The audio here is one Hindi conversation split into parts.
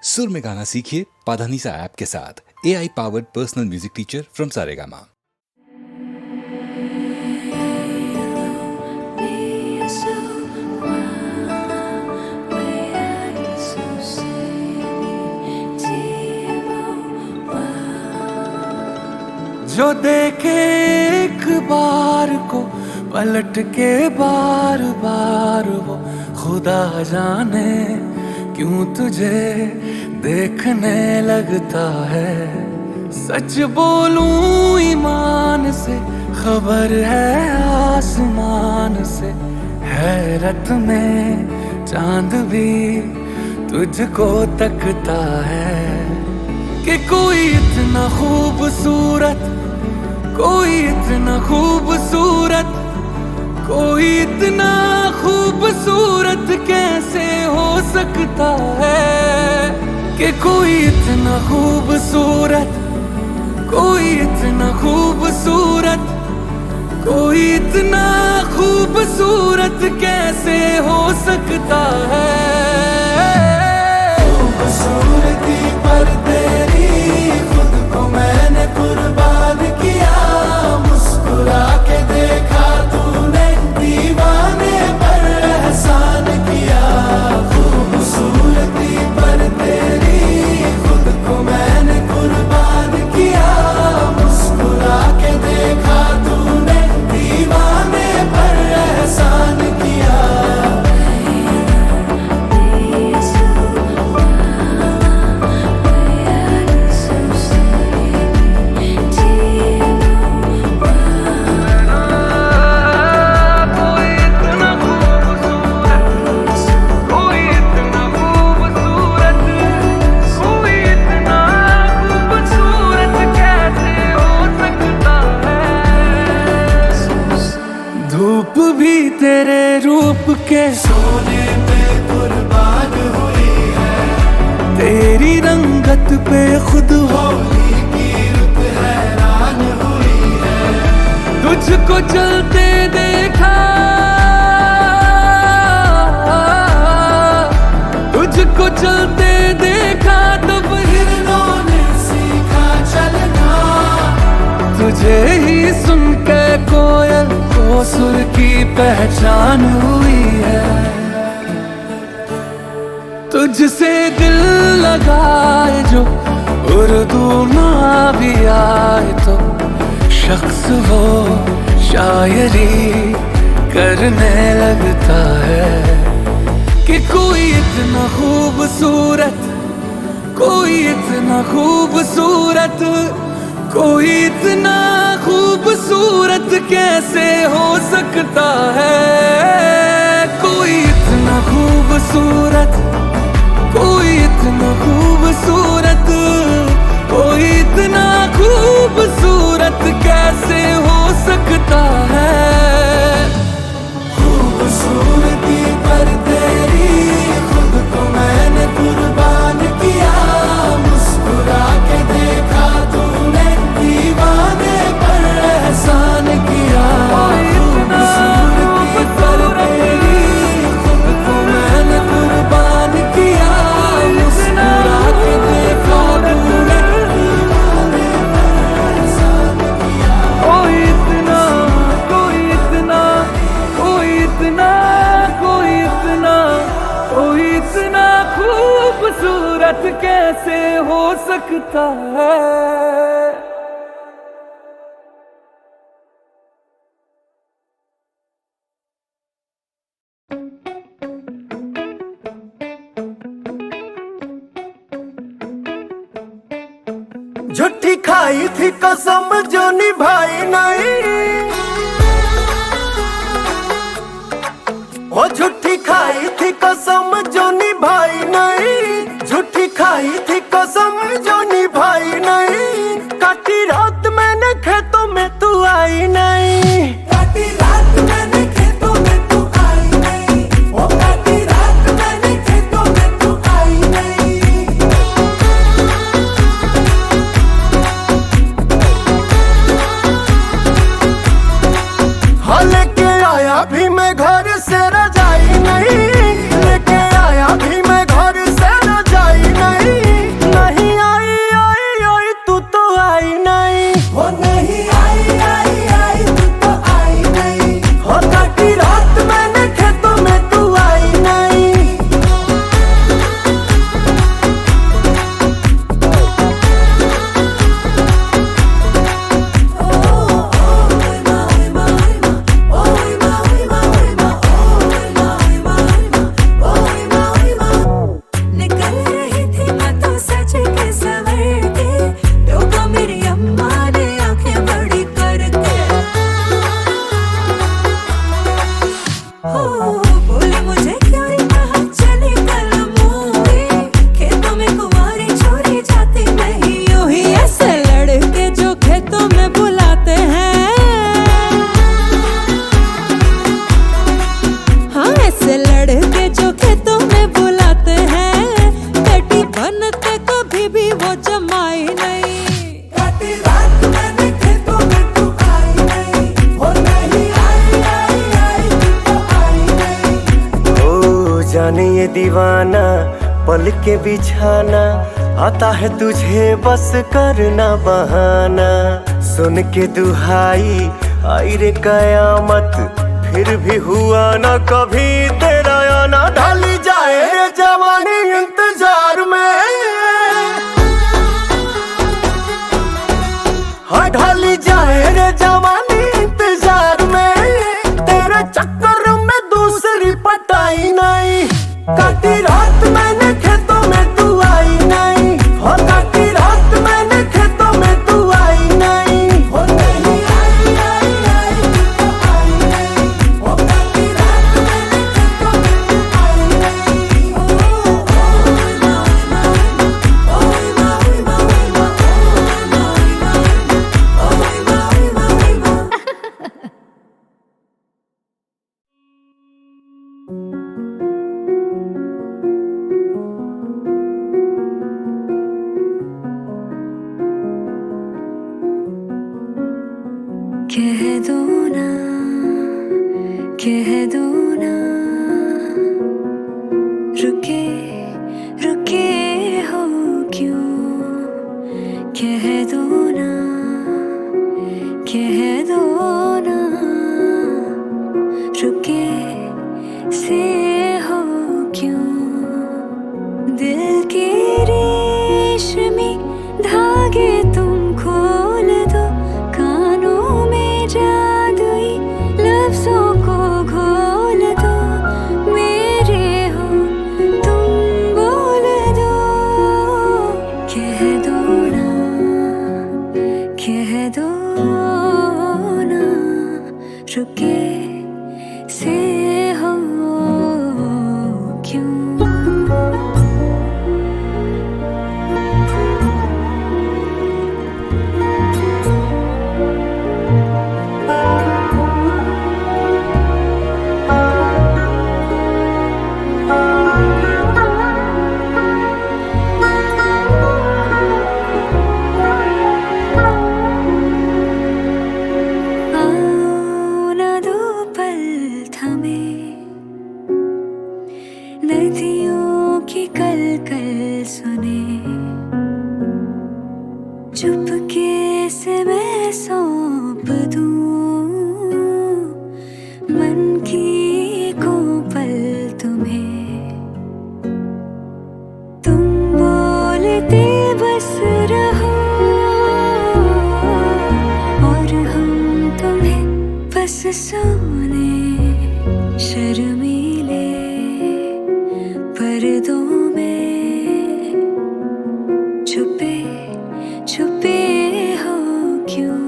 सुर में गाना सीखिए पाधानीसा ऐप के साथ। AI powered personal music teacher from Saregama. जो देखे एक बार को पलट के बार बार वो खुदा जाने क्यों तुझे देखने लगता है। सच बोलूं ईमान से खबर है आसमान से, हैरत में चांद भी तुझको तकता है कि कोई इतना खूबसूरत, कोई इतना खूबसूरत, कोई इतना खूबसूरत कैसे हो सकता है कि कोई इतना खूबसूरत, कोई इतना खूबसूरत, कोई इतना खूबसूरत कैसे हो सकता है। खूबसूरती पर तेरी खुद को मैंने कुर्बान किया, मुस्कुरा के देखा तूने दीवाने पर एहसान किया। खूबसूरती पर तेरी खुद को मैंने कुर्बान किया, मुस्कुरा के देखा तूने दीवाने पर एहसान किया। धूप भी तेरे रूप के सोने पे कुर्बान हुई है, तेरी रंगत पे खुद होली की रुत हैरान हुई है। तुझको चलते देखा, तुझको चलते देखा तब हिरणों ने सीखा चलना। तुझे ही सुन के कोयल को सुर की पहचान हुई है। तुझसे दिल लगाए जो उर्दू ना भी आए तो शख्स वो शायरी करने लगता है कि कोई इतना खूबसूरत, कोई इतना खूबसूरत, कोई इतना खूबसूरत कैसे हो सकता है। कोई इतना खूबसूरत, कोई इतना खूबसूरत, कोई इतना खूबसूरत कैसे हो सकता है। खूबसूरती पर तेरी खुद को मैंने कुर्बान किया, मुस्कुरा के देखा तूने दीवाने पर एहसान किया। खूबसूरती पर तेरी खुद को मैंने कुर्बान किया, मुस्कुरा के देखा तूने दीवाने पर एहसान किया। कोई इतना, कोई इतना, कोई इतना, कोई इतना, कोई इतना खूबसूरत कैसे हो सकता है। झूठी खाई थी कसम जो निभाई नहीं, ओ झूठी खाई थी कसम जो निभाई नहीं, झूठी खाई थी कसम जो निभाई नहीं। काटी रात मैंने खेतों में तू आई नहीं, काटी रात मैंने खेतों में तू आई नहीं, ओ काटी रात मैंने खेतों में तू आई नहीं। हाँ लेके आया भी मैं घर से रजाई नहीं, लेके आया भी जमाई नहीं। काटी रात मैंने खेतों में तू आई नहीं, हो नहीं आई आई आई तू तो आई नहीं। ओ जाने ये दीवाना पल के बिछाना, आता है तुझे बस करना बहाना। सुन के दुहाई आई रे कयामत, फिर भी हुआ ना कभी तेरा आना। ढाली जाए रे जवानी इंतजार में, हाँ ढाली जाए रे जवानी इंतजार में। तेरे चक्कर में दूसरी पटाई नहीं। काटी रात मैंने खेतों में तू आई नहीं, हो काटी रात मैंने खेतों में तू आई नहीं। हो नहीं आई आई आई तू तो आई नहीं, हो काटी रात मैंने खेतों में तू आई नहीं। ओ कह दो ना, कह दो ना, रुके रुके हो क्यों। कह दो ना, कह दो ना, रुके से हो क्यों। दिल के रेशमी धागे तुम खोल दो, कानों में जादुई लफ्जों को घोल दो। मेरे हो तुम बोल दो, कह दो ना, कह दो ना, रुके से हो क्यों। आओ ना दो पल थमे, नदियों की कल कल सुने। चुपके से मैं सौंप दूं मन की को पल तुम्हें। तुम बोलते बस रहो और हम तुम्हें बस सुने। शर्मीले पर्दों में छुपे छुपे हो क्यों।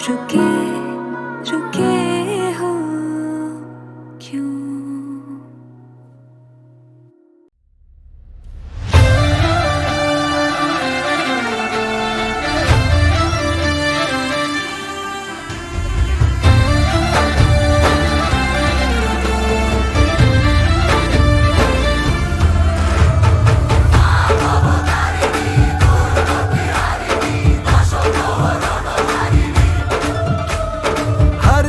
रुके रुके हो क्यों। हर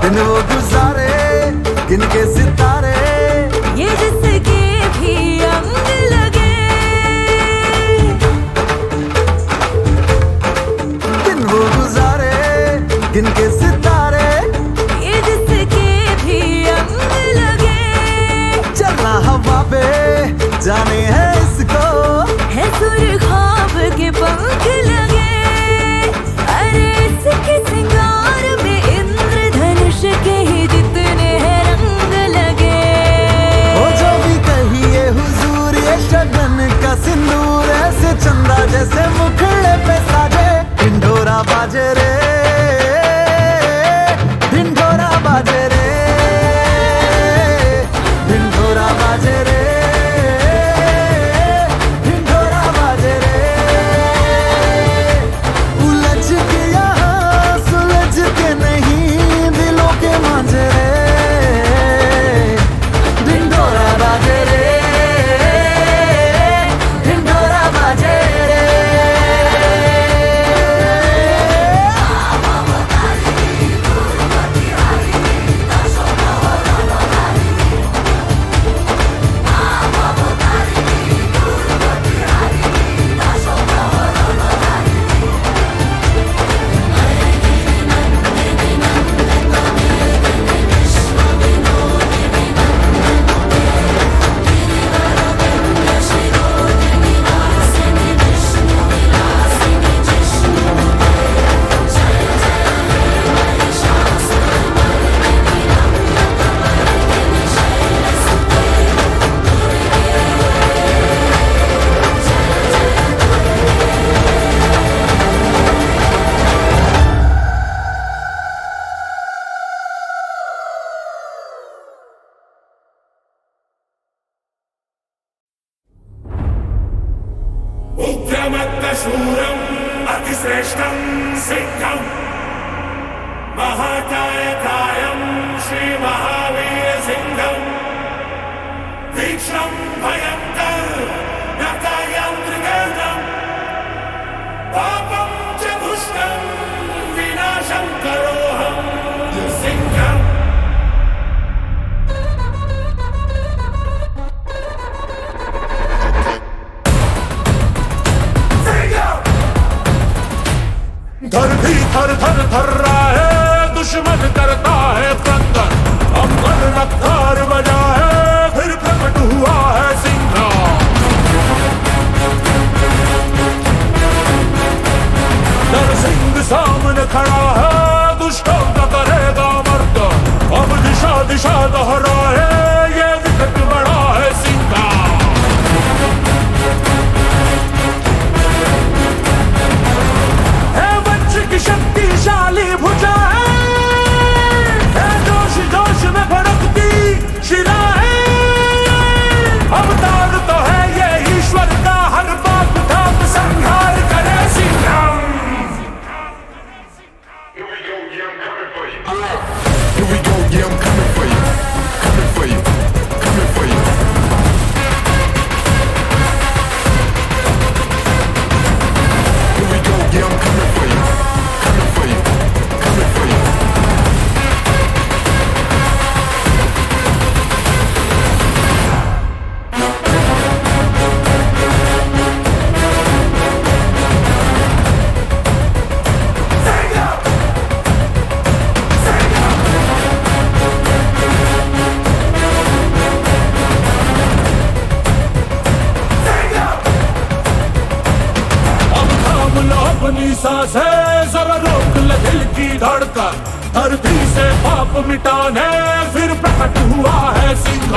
दिन वो गुजारे गिन के सितारे, ये जिसके भी अंग लगे, दिन वो गुजारे गिन के सितारे, ये जिसके भी अंग लगे, चलना हवा पे जाने है इसको, है सुर ख्वाब के पंख लगे। अरे इसके सिंगार में इंद्रधनुष के ही जितने हैं रंग लगे। वो जो भी कहिए हुजूर ये शगन का सिंदूर, ऐसे चंदा जैसे मुखड़े पे साजे, ढिंढोरा बाजे रे, ढिंढोरा बाजे रे, ढिंढोरा बाजे रे, ढिंढोरा बाजे रे, उलझ के यहाँ सुलझ के नहीं दिलों के मांझे रे, ढिंढोरा बाजे रे, ढिंढोरा बाजे रे। उग्रमत्तशूरम् अतिश्रेष्ठं सिद्धं महाकायकायं श्रीमहावीरसिंहं तीक्ष्णं भयङ्कर नकायं त्रिगर्दं पापं च दुष्टं विनाशं करोऽहं सिंहम्। धरती थर थर थर रहा है, दुश्मन करता है क्रंदन, अंबर नत्थार बजा है, फिर प्रकट हुआ है सिंह। नर सिंह सामने खड़ा है, दुष्टों का करेगा मर्द, अब दिशा दिशा दोहरा है, ये विकट बड़ा है सिंह। शक्तिशाली भुजा है जोश जोश में भड़कती शिला है, अवतार तो है ये ईश्वर का, हर बात धाम संहार करे Singh. Here we go, yeah, I'm coming for you. Here we go, yeah, I'm coming for you. Coming for you. Coming for you. Here we go, yeah, I'm coming for you. Coming for you. Coming for you. अपनी सांसें जरा रोक ले दिल की धड़कन, धरती से पाप मिटाने फिर प्रकट हुआ है सिंह।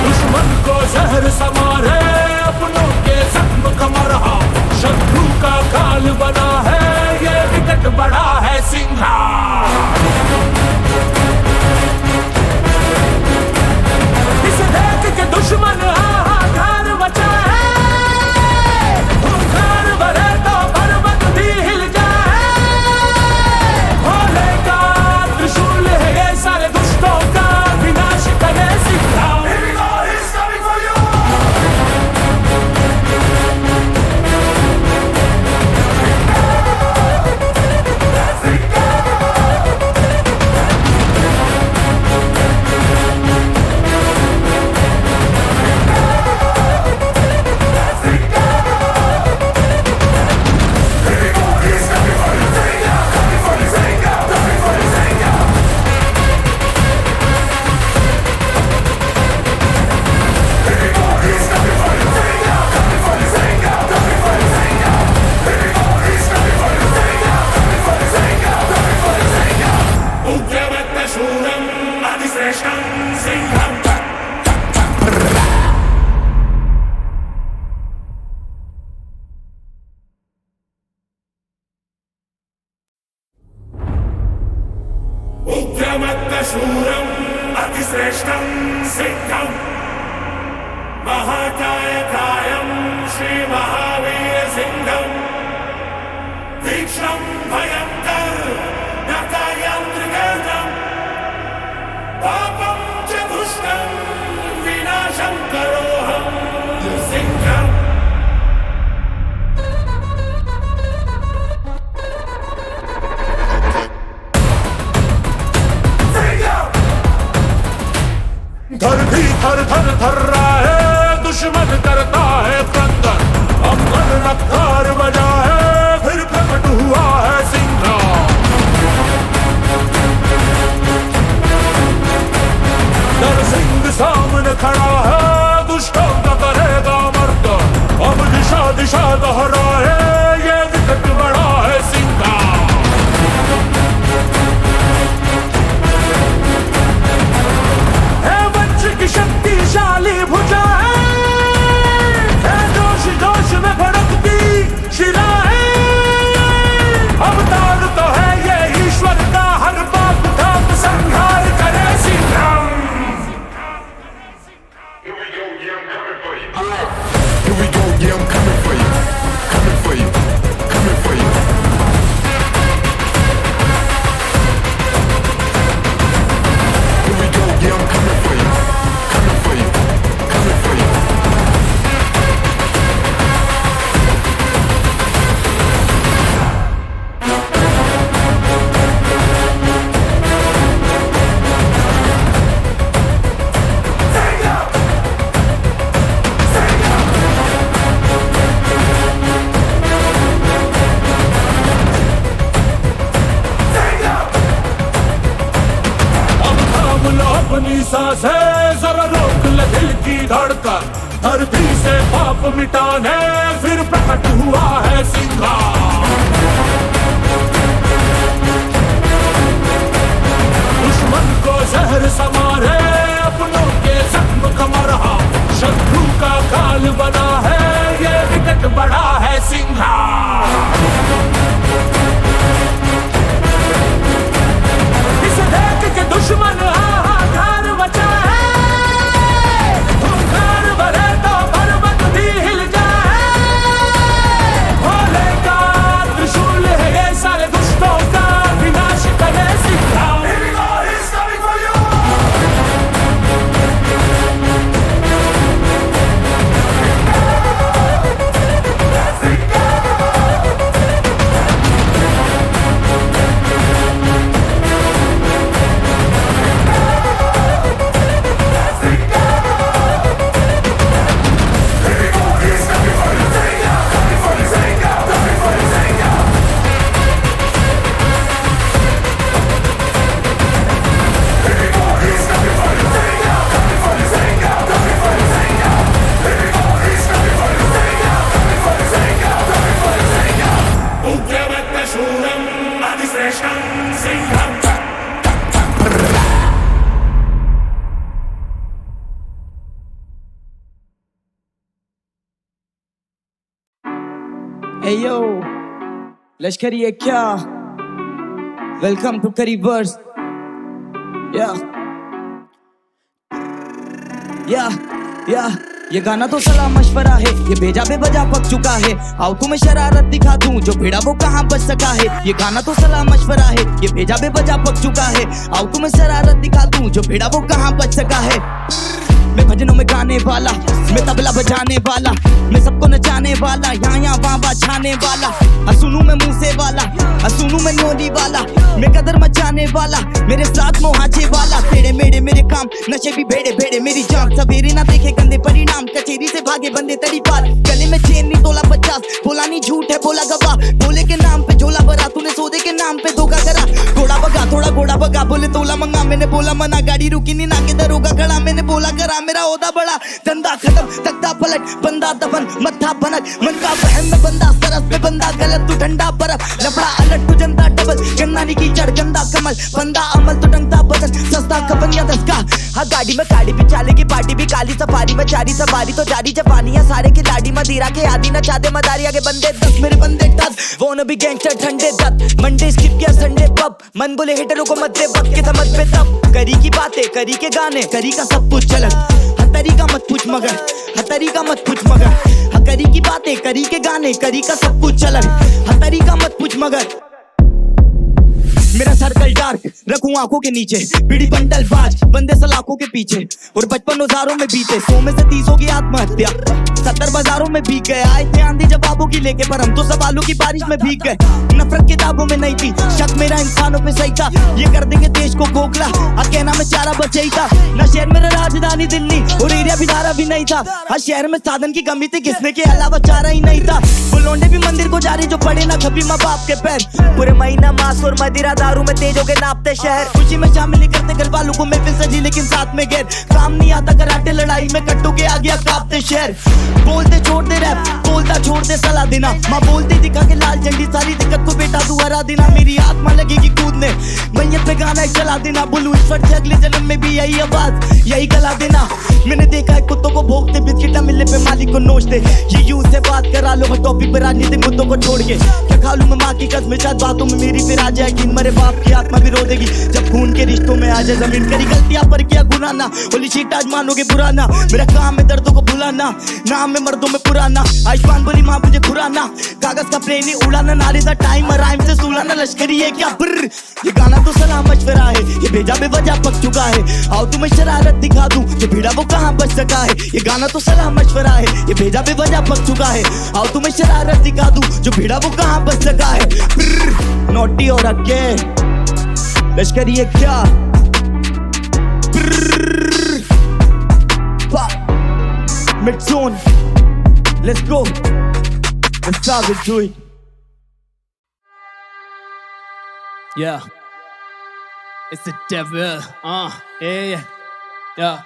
दुश्मन को जहर समारे, अपनों के जख्म का मरहा, शत्रु का काल बना है, ये विकट बड़ा है सिंह। इसे देख के दुश्मन हाहाकार मचा है, खूंखार भरे तो पर्वत भी हिल जाए, खोलेगा त्रिशूल है ये सारे दुष्टों का, विनाश करे सिंह। उग्रमत्तशूरम् अतिश्रेष्ठं सिद्धम् महाकायकायं श्रीमहावीरसिंहम् तीक्ष्णं भयङ्कर नकायन्त्रिगर्दम् पापं च दुष्टं विनाशं करोऽहं सिंहम् धरती थर थर थर रहा है दुश्मन करता है क्रंदन अमर नकार बजा है फिर प्रकट हुआ है सिंह नर सिंह सामने खड़ा है दुष्टों का करेगा मर्द अब दिशा दिशा दोहरा है ये विकट बड़ा है सिंह की शक्तिशाली भुजा है जोश जोश में भड़कती शिरा है अवतार तो है ये ईश्वर का हर पाप धाम संहार करे Singham Here we go, yeah, I'm coming for you. Coming for you. Coming for you. Here we go, yeah, I'm coming for you. Coming for you. Coming for you. अपनी सांसें जरा रोक ले दिल की धड़कन धरती से पाप मिटाने फिर प्रकट हुआ है सिंहा दुश्मन को जहर समारे अपनों के जख्म का मरहा शत्रु का काल बना है ये विकट बड़ा है सिंहा इसे देख के दुश्मन हाहाकार मचा है हुंकार भरे तो पर्वत भी हिल जाए भोले का त्रिशूल है ये सारे दुष्टों का विनाश करे सिंहा उग्रमत्तशूरम् अतिश्रेष्ठं सिंहम् Hey yo, लश्करी है क्या? Welcome to Curry Verse. Yeah. ये गाना तो सलाह मशवरा है ये भेजा बेवजह पक चुका है आओ तुम्हें शरारत दिखा दूं जो भिड़ा वो कहाँ बच सका है ये गाना तो सलाह मशवरा है ये भेजा बेवजह पक चुका है आओ तुम्हें शरारत दिखा दूं जो भिड़ा वो कहाँ बच सका है मैं भजनों में गाने वाला मैं तबला बजाने वाला मैं सबको नचाने वाला यहाँ वहाँ छाने वाला सुनू मैं मूसे वाला सुनू मैं नोली वाला मैं कदर मचाने वाला मेरे साथ मोहाचे वाला तेरे मेरे मेरे काम नशे भी भेड़े भेड़े मेरी जान सवेरे ना देखे गंदे परिणाम कचेरी से भागे बंदे तड़ी पार गले में चेन नहीं तोला 50 बोला नहीं झूठ है बोला गवा बोले के नाम पे झोला भरा तूने सौदे के नाम पे धोखा करा घोड़ा भगा थोड़ा घोड़ा भगा बोले तोला मंगा मैंने बोला मना गाड़ी रुकी नहीं ना के दरोगा खड़ा मैंने बोला करा मेरा ओदा बड़ा धंधा खत्म तख्ता पलट बंदा दफन मत्था बनक मन का बहन में बंदा सरस में बंदा गलत तू ठंडा बर्फ लफड़ा अलट तू जनता डबल गन्ना की जड़ गंदा कमल बंदा अमल तो डंगता बदन सस्ता कफन या दस्का हाँ गाड़ी में गाड़ी भी चालेगी पार्टी भी काली सफारी में चारी सवारी तो जारी जवानियां सारे की लाडी मदिरा के आदि ना चाहते मदारी आगे बंदे 10 मेरे बंदे टच वो न भी गैंगस्टर ठंडे दत मंडे स्किप किया संडे पब मन बोले हिटरों को मत दे वक्त के समझ पे तब करी की बातें करी के गाने करी का सब कुछ चलक हाँ तरीका मत पूछ मगर हाँ तरीका मत पूछ मगर हाँ करी की बातें करी के गाने करी का सब कुछ चलक हाँ तरीका मत पूछ मगर मेरा सर्कल डार्क रखूं आंखों के नीचे बीड़ी बंडल बाज बंदे सलाखों के पीछे और 55 औजारों में बीते 100 में से 30 होगी आत्महत्या 70 बाजारों में भीग गए आए थे आंधी जवाबों की लेके पर हम तो सवालों की बारिश में भीग गए नफरत किताबों में नहीं थी शक मेरा इंसानों पे सही था ये कर देंगे देश को खोखला और कहना में चारा बचा ही था ना शहर मेरा राजधानी दिल्ली और एरिया भी धारा भी नहीं था हर शहर में साधन की कमी थी किसने के अलावा चारा ही नहीं था वो लौंडे भी मंदिर को जा रहे जो पड़े ना कभी माँ बाप के पैर पूरे महीना मांस और मदिरा दारू में तेज हो के नापते शहर खुशी में शामिल नहीं करते घर वालों को महफिल सजी लेकिन साथ में गैर काम नहीं आता कराटे लड़ाई में कट्टू के आ गया कांपते शहर बोलते छोड़ दे रैप बोलता छोड़ दे सलाह देना माँ बोलती दिखा के लाल झंडी सारी दिक्कत को बेटा तू हरा देना मेरी आत्मा लगेगी कूदने मैयत पे गाना एक चला देना बोलू ईश्वर से अगले जन्म में भी यही आवाज यही गला देना मैंने देखा है कुत्तों को भोगते बिस्किट ना मिलने पे मालिक को नोचते ये यूं से बात करा लो टॉपिक पे राजनीतिक मुद्दों को छोड़ के क्या खा लूं मैं माँ की कसम शायद बातों में मेरी फिर आ जाएगी मरे बाप की आत्मा भी रो देगी जब खून के रिश्तों में आ जाए जमीन करी गलतियां पर किया गुनाह ना होली शीट आज मानोगे पुराना मेरा काम है दर्दों को भुलाना नाम है मर्दों में पुराना आयुष्मान बोली माँ मुझे खुराना कागज का प्लेन ही उड़ाना नारे सा टाइम राइम से सुलाना लश्करी है क्या ब्र ये गाना तो सलाह मशवरा है ये भेजा बेवजह पक चुका है आओ तुम्हें शरारत दिखा दूं जो भीड़ा वो कहाँ बच सका है ये गाना तो सलाह मशवरा है ये भेजा बेवजह पक चुका है आओ तुम्हें शरारत दिखा दूं जो भीड़ा वो कहाँ बच सका है नोटी और अक्के लश्करी है क्या mid zone let's go let's start it to it Yeah, it's the devil. Yeah.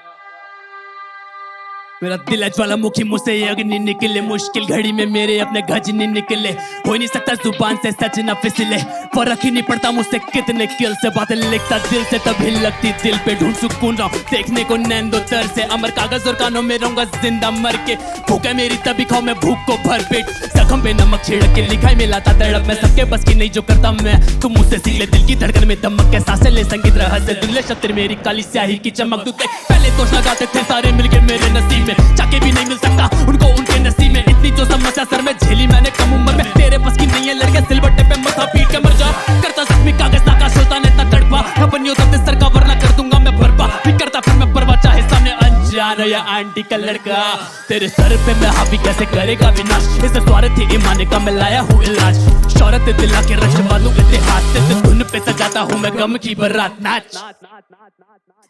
मेरा दिल है ज्वालामुखी मुझसे ये अग्नि निकले मुश्किल घड़ी में मेरे अपने गजनी निकले हो नहीं सकता जुबान से सच न फिसले फर्क ही नहीं पड़ता मुझसे कितने किल से बातें लिखता दिल से तभी लगती दिल पे ढूंढ सुकून रहा हूँ देखने को नैन दो तर से अमर कागज और कानों में रहूंगा जिंदा मर के भूख है मेरी तभी खाओ मैं भूख को भर पेट जख्म पे नमक छिड़क के लिखाई मिलाता तड़प मैं सबके बस की नहीं जो करता मैं तुम मुझसे सीख ले दिल की धड़कन में दमक के सांसें ले संगीत रहस्य से दुल्ले शत्र मेरी काली स्याही की चमक तू पहले दोष लगाते थे सारे मिलके मेरे नसीब चाके भी नहीं मिल सकता उनको उनके नसीब में इतनी जो समस्या सर में झेली मैंने कम उम्र में तेरे बस की नहीं है लड़के सिलबट्टे पे मथा पीट के मर जा करता जख्मी कागज ना का सोता ने इतना तड़पा खबनियों तब सर का वरना कर दूंगा मैं भरपा भी करता फिर मैं परवा चाहे सामने अनजान या आंटी का लड़का तेरे सर पे मैं हावी कैसे करेगा विनाश इस स्वार्थ ही ईमान का मैं लाया हूँ इलाज शौहरत दिला के रचवा दूं इतिहास से धुन पे सजाता हूँ मैं गम की बारात नाच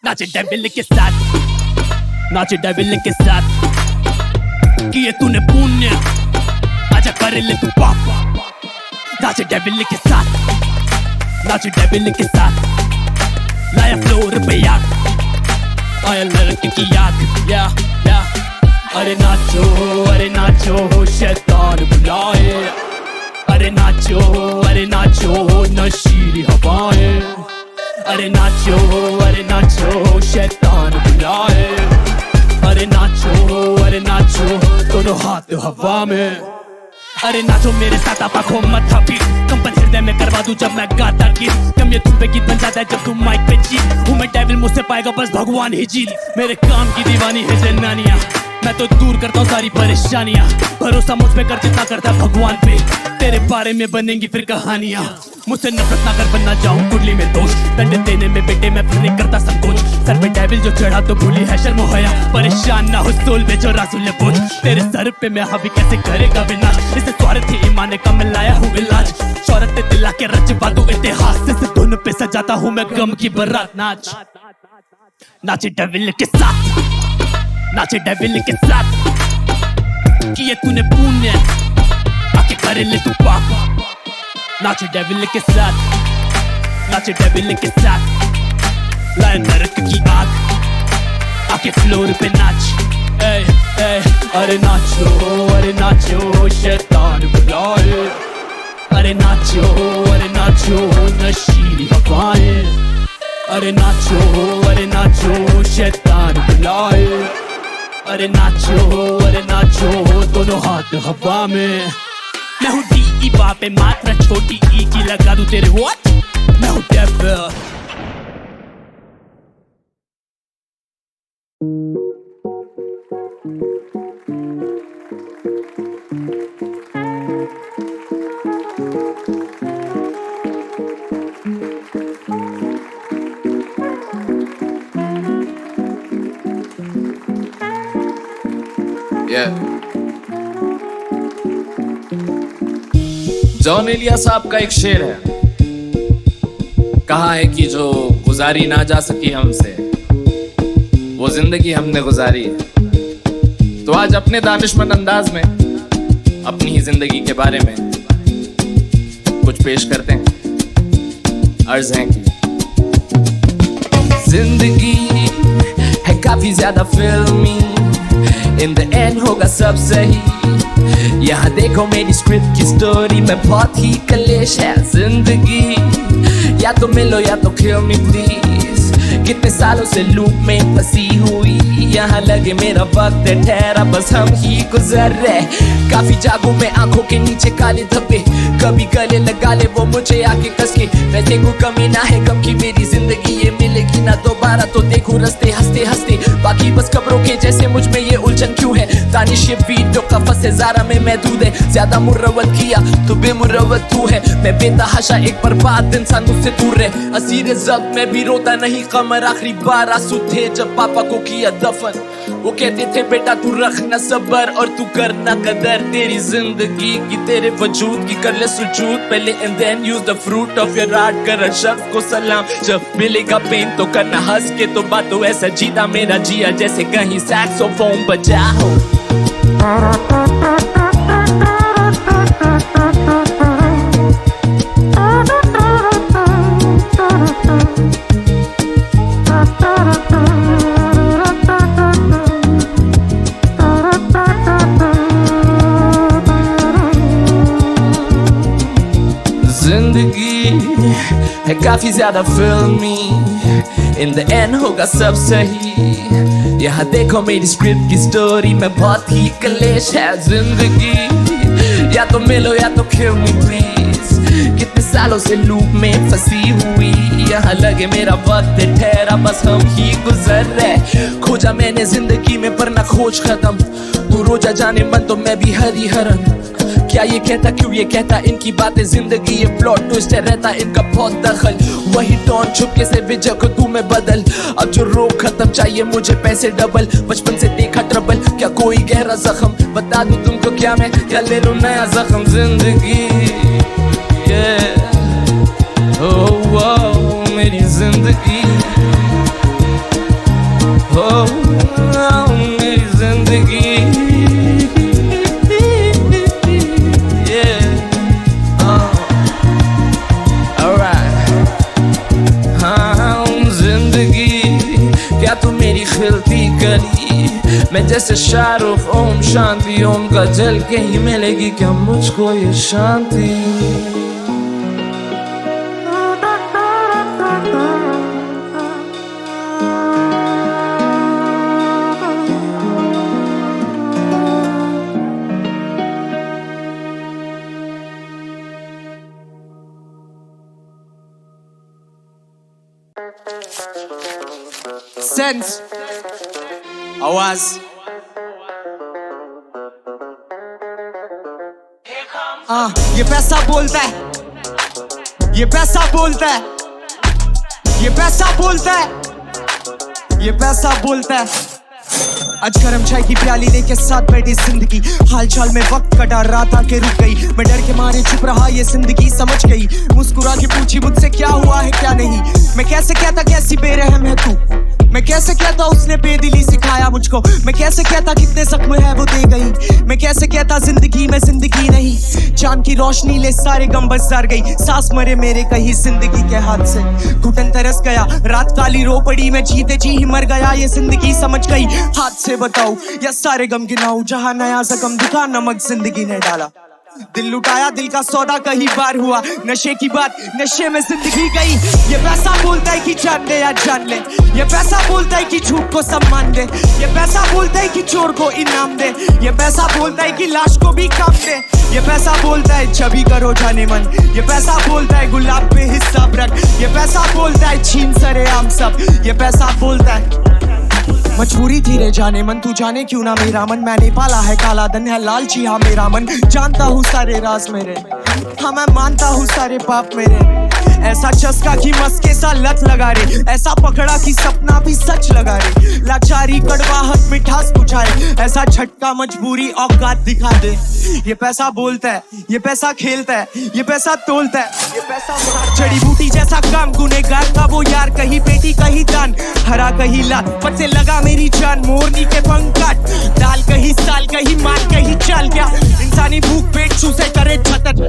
नाचे डेविल के साथ नाचे डेविल के साथ किए तूने पुण्य आजा कर ले तू पाप नाचे डेविल के साथ नाचे डेविल के साथ लाया फ्लोर पे याद आया लड़के की याद या अरे नाचो शैतान बुलाए अरे नाचो नशीली हवाएं अरे नाचो शैतान बुलाए अरे नाचो दोनों हाथ हवा में अरे नाचो मेरे साथ आप आंखों मत पीट कंपन हृदय में करवा दूं जब मैं गाता गीत कम ये तुम पे गीत बन जाता है जब तुम माइक पे जीत हूँ मैं डेविल मुझसे पाएगा बस भगवान ही जीत मेरे काम की दीवानी है जनानियां मैं तो दूर करता हूँ सारी परेशानियां भरोसा मुझ पे कर जितना करता भगवान पे तेरे बारे में बनेंगी फिर कहानियां मुझसे नफरत ना कर बनना जाऊं कुंडली में दोष दंड देने में बेटे मैं फिर नहीं करता संकोच सर पे डेविल जो चढ़ा तो भूली है शर्म होया परेशान ना हो सोल में जो रासुल ने बोझ तेरे सर पे मैं हावी कैसे करेगा विनाश इसे स्वार्थ ही ईमान का मैं लाया हूँ इलाज शौहरत दिला के रचवा दूं इतिहास से धुन पे सजाता हूँ मैं गम की बारात नाच नाचे डेविल के साथ किए तूने पुण्य आके कर ले तू पाप नाचे डेविल के साथ लाए नरक की आग आके फ्लोर पे नाच अरे नाचो शैतान बुलाए अरे नाचो नशीली हवाएं अरे नाचो शैतान बुलाए। अरे नाचो दोनों हाथ हवा में। मैं हूँ डी ई बा पे मात्रा छोटी ई की लगा दूं तेरे व्हाट। मैं हूँ डेविल। जॉन एलिया साहब का एक शेर है, कहा है कि जो गुजारी ना जा सकी हमसे वो जिंदगी हमने गुजारी है। तो आज अपने दानिशमंद अंदाज में अपनी ही जिंदगी के बारे में कुछ पेश करते हैं। अर्ज है कि जिंदगी है काफी ज्यादा फिल्मी, इन द एंड होगा सब सही। यहाँ देखो मेरी स्क्रिप्ट की स्टोरी में बहुत ही कलेश है जिंदगी। या तो मिलो या तो किल मी प्लीज। कितने सालों से लूप में फंसी हुई, यहाँ लगे मेरा वक्त है ठहरा, बस हम ही गुजर रहे। काफी जागो में आंखों के नीचे काले धब्बे, कभी गले लगा ले वो मुझे आके कस के। वैसे को कमी ना है गम की मेरी जिंदगी, ये मिलेगी ना दोबारा तो देखो रस्ते हंसते हंसते। बाकी बस खबरों के जैसे मुझ में ये उलझन क्यों है। दानिश ये वीडियो का फंसे ज़ारा में महदूद है। ज्यादा मुरवत किया तो बेमुरवत तू है। मैं बेतहाशा एक बर्बाद इंसान मुझसे दूर रहे। असीर जब्त में भी रोता नहीं कमर, आखिरी बार आंसू थे जब पापा को किया दफन। वो कहते थे बेटा तू रखना सबर और तू करना कदर तेरी जिंदगी की, तेरे वजूद की कर ले सुजूद पहले and then use the fruit of your art. कर शख्स को सलाम जब मिलेगा पेन तो करना हंस के, तो बात तो ऐसा जीता मेरा जिया जैसे कहीं सैक्सोफोन बजा हो। जिंदगी है काफी ज्यादा फिल्मी, इन द एंड होगा सब सही। यहाँ देखो मेरी स्क्रिप्ट की स्टोरी में बहुत ही कलेश है जिंदगी। या तो मिलो या तो किल मी प्लीज। कितने सालों से लूप में फंसी हुई, यहाँ लगे मेरा वक्त है ठहरा, बस हम ही गुजर रहे। खोजा मैंने जिंदगी में पर ना खोज खत्म, तू रोजा जाने मन तो मैं भी हरिहरन। क्या ये कहता क्यों ये कहता, इनकी बातें जिंदगी ये प्लॉट ट्विस्ट है, रहता इनका बहुत दखल। वही टॉन चुपके से विजय को तू में बदल। अब जो रोग खत्म चाहिए मुझे पैसे डबल। बचपन से देखा ट्रबल, क्या कोई गहरा जख्म बता दूं तुमको क्या मैं, क्या ले लूं नया जख्म जिंदगी। oh, मेरी जिंदगी मेरी जिंदगी। क्या तू मेरी खिलती गली मैं जैसे शाहरुख ओम शांति ओम का जल के ही मिलेगी क्या मुझको ये शांति। सेंस आवाज ये पैसा बोलता है, ये पैसा बोलता है, ये पैसा बोलता है, ये पैसा बोलता है। आज गरम चाय की प्याली लेके साथ बैठी जिंदगी, हाल चाल में वक्त कटा रात आके रुक गई। मैं डर के मारे चुप रहा ये जिंदगी समझ गई, मुस्कुरा के पूछी मुझसे क्या हुआ है क्या नहीं। मैं कैसे कहता कैसी बेरहम है तू, मैं कैसे कहता उसने बेदिली सिखाया मुझको। मैं कैसे कहता कितने जख्म है वो दे गई। मैं कैसे कहता जिंदगी में जिंदगी नहीं, चांद की रोशनी ले सारे गम बस जर गई। सांस मरे मेरे कहीं जिंदगी के हाथ से, घुटन तरस गया रात काली रो पड़ी। मैं जीते जी ही मर गया ये जिंदगी समझ गई। हाथ से बताऊं या सारे गम गिनाऊं, जहां नया जख्म दिखा नमक जिंदगी ने डाला। दिल लुटाया दिल का सौदा कहीं बार हुआ, नशे की बात नशे में जिंदगी गई। ये पैसा बोलता है कि जान ले या जान ले, ये पैसा बोलता है कि झूठ को सम्मान दे, ये पैसा बोलता है कि चोर को इनाम दे, ये पैसा बोलता है कि लाश को भी काम दे, ये पैसा बोलता है छवि करो जाने मन, ये पैसा बोलता है गुलाब पे हिसाब रख, ये पैसा बोलता है छीन सरेआम सब, ये पैसा बोलता है मजबूरी थी रे जाने मन, तू जाने क्यों ना मेरा मन, मैंने पाला है काला धन है लालची हाँ मेरा मन, जानता हूँ सारे राज मेरे, हाँ मैं मानता हूँ सारे पाप मेरे। ऐसा चस्का की मस्के सा लत लगा रे, ऐसा पकड़ा कि सपना भी सच लगा रे, लाचारी कड़वाहट मिठास बुझाए, ऐसा झटका मजबूरी औकात दिखा दे। ये पैसा बोलता है, ये पैसा खेलता है, ये पैसा तोलता है, ये पैसा जड़ी बूटी जैसा काम, गुनेगार का वो यार, कहीं बेटी कहीं जान, हरा कहीं लात, पट से लगा मेरी जान, मोरनी के पंख काट, दाल कहीं साल कहीं मार कहीं चाल, क्या इंसानी भूख पेट चूसे करे छतन,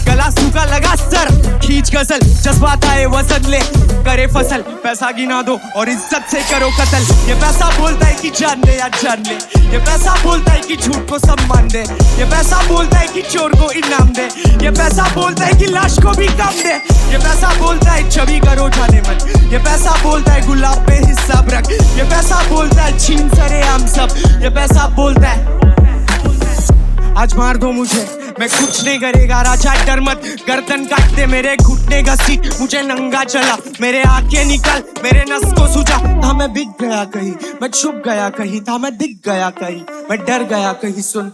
गला सूखा लगा सर खींच गजल, जज्बात आए वजन ले करे फसल, पैसा गिना दो और इज्जत से करो कत्ल। ये पैसा बोलता है कि जान ले या जान ले, ये पैसा बोलता है कि झूठ को सम्मान दे, ये पैसा बोलता है कि चोर को इनाम दे, ये पैसा बोलता है कि लाश को भी काम दे, ये पैसा बोलता है छवि करो जाने मन, ये पैसा बोलता है गुलाब पे हिसाब रख, ये पैसा बोलता है छीन सरेआम सब, ये पैसा बोलता है आज मार दो मुझे मैं कुछ नहीं करेगा राजा डर मत, गर्दन काट दे मेरे घुटने का सीट, मुझे नंगा चला मेरे आंखें निकल मेरे नस को सूझा, था मैं बिक गया कहीं, मैं छुप गया कहीं, था मैं दिख गया कहीं, मैं डर गया कहीं, सुन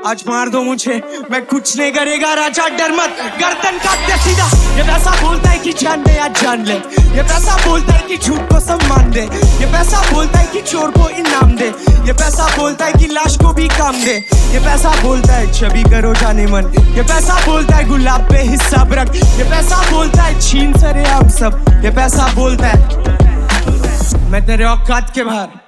आज मार दो मुझे मैं कुछ नहीं करेगा राजा डर मत, गर्दन काट दे सीधा। ये पैसा बोलता है कि जान ले या जान ले, ये पैसा बोलता है कि झूठ को सम्मान दे, ये पैसा बोलता है कि चोर को इनाम दे, ये पैसा बोलता है कि लाश को भी काम दे, ये पैसा बोलता है छवि करो जाने मन, ये पैसा बोलता है गुलाब पे हिसाब रख, ये पैसा बोलता है छीन सरेआम सब, ये पैसा बोलता है मैं तेरे औकात के बाहर।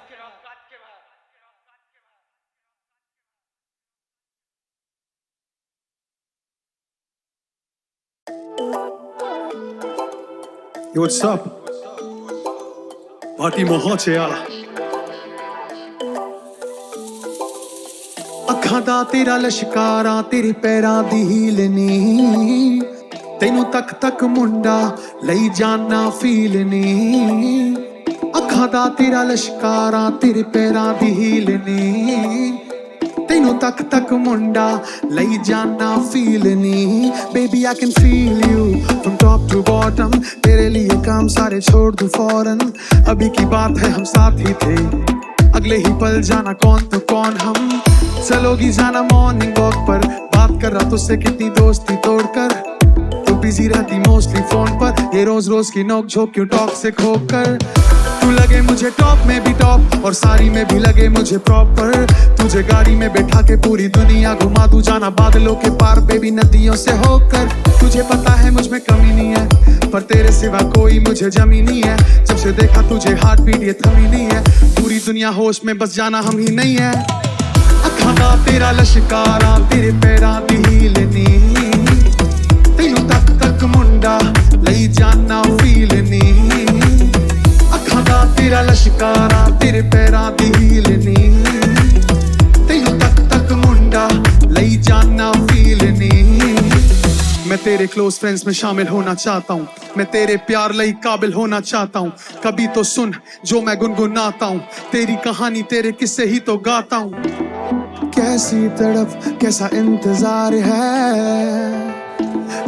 Yo, what's up? Party mohoche ala. ਅੱਖਾਂ ਦਾ ਤੇਰਾ ਲਸ਼ਕਾਰਾਂ ਤੇਰੇ ਪੈਰਾਂ ਦੀ ਹੀਲ ਨੀ, ਤੈਨੂੰ ਤੱਕ ਤੱਕ ਮੁੰਡਾ ਲਈ ਜਾਨਾ ਫੀਲ ਨੀ, ਅੱਖਾਂ ਦਾ ਤੇਰਾ ਲਸ਼ਕਾਰਾਂ ਤੇਰੇ ਪੈਰਾਂ ਦੀ ਹੀਲ ਨੀ, ਤੈਨੂੰ ਤੱਕ ਤੱਕ ਮੁੰਡਾ ਲਈ ਜਾਨਾ ਫੀਲ ਨੀ। Baby I can feel you from top to bottom, तेरे लिए काम सारे छोड़ दूं फौरन, अभी की बात है हम साथ ही थे, अगले ही पल जाना कौन तो कौन हम, चलोगी जाना मॉर्निंग वॉक पर, बात कर रहा तुझसे कितनी दोस्ती तोड़कर, तू बिजी रहती मोस्टली फोन पर, ये रोज रोज की नोक झोंक क्यों टॉक्सिक होकर, तू लगे मुझे टॉप में भी टॉप और सारी में भी लगे मुझे प्रॉपर, तुझे गाड़ी में बैठा के पूरी दुनिया घुमा दूं, जाना बादलों के पार बेबी नदियों से होकर, तुझे पता है मुझ में कमी नहीं है पर तेरे सिवा कोई मुझे जमी नहीं है, जब से देखा तुझे हार्ट बीट ये थमी नहीं है, पूरी दुनिया होश में बस जाना हम ही नहीं है। ਅੱਖਾਂ ਦਾ ਤੇਰਾ ਲਸ਼ਕਾਰਾਂ ਤੇਰੇ ਪੈਰਾਂ ਦੀ ਹੀਲ ਨੀ, ਤੈਨੂੰ ਤੱਕ ਤੱਕ ਮੁੰਡਾ ਲਈ ਜਾਨਾ ਫੀਲ ਨੀ, ਅੱਖਾਂ ਦਾ ਤੇਰਾ ਲਸ਼ਕਾਰਾਂ ਤੇਰੇ ਪੈਰਾਂ ਦੀ ਹੀਲ ਨੀ, ਤੈਨੂੰ ਤੱਕ ਤੱਕ ਮੁੰਡਾ ਲਈ ਜਾਨਾ ਫੀਲ ਨੀ। मैं तेरे क्लोज फ्रेंड्स में शामिल होना चाहता हूँ, मैं तेरे प्यार लई काबिल होना चाहता हूँ, कभी तो सुन जो मैं गुनगुनाता हूँ, तेरी कहानी तेरे किस्से ही तो गाता हूँ, कैसी तड़प कैसा इंतजार है,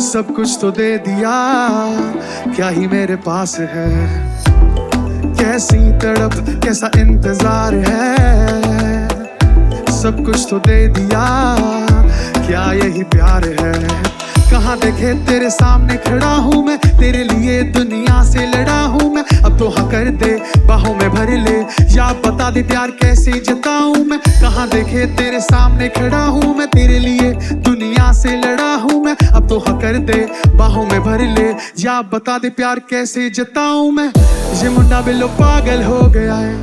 सब कुछ तो दे दिया क्या ही मेरे पास है, कैसी तड़प कैसा इंतजार है, सब कुछ तो दे दिया क्या यही प्यार है, कहाँ देखे तेरे सामने खड़ा हूँ मैं, तेरे लिए दुनिया से लड़ा हूँ मैं, अब तो हाँ कर दे बाहों में भर ले, या बता दे प्यार कैसे जताऊँ मैं, कहाँ देखे तेरे सामने खड़ा हूँ मैं, तेरे लिए दुनिया से लड़ा हूँ मैं, अब तो हाँ कर दे बाहों में भर ले, या बता दे प्यार कैसे जताऊँ मैं। ये मुंडा बिल्लो पागल हो गया है,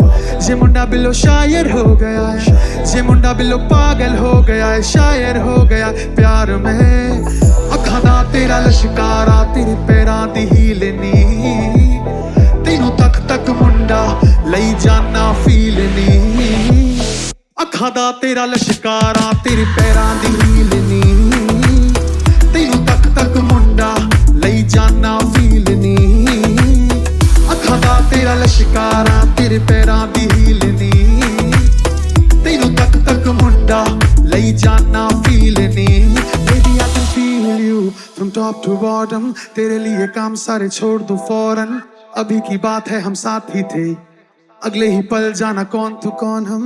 ये मुंडा बिल्लो शायर हो गया है, ये मुंडा बिल्लो पागल हो गया है, शायर हो गया प्यार में। ਅੱਖਾਂ ਦਾ ਤੇਰਾ ਲਸ਼ਕਾਰਾ ਤੇਰੇ ਪੈਰਾਂ ਦੀ ਹੀਲ ਨੀ, ਤੈਨੂੰ ਤੱਕ ਤੱਕ ਮੁੰਡਾ ਲਈ ਜਾਨਾ ਫੀਲ ਨੀ, ਅੱਖਾਂ ਦਾ ਤੇਰਾ ਲਸ਼ਕਾਰਾ ਤੇਰੇ ਪੈਰਾਂ ਦੀ ਹੀਲ ਨੀ, टू बॉटम, तेरे लिए काम सारे छोड़ दो फौरन। अभी की बात है हम साथ ही थे, अगले ही पल जाना कौन तू कौन हम।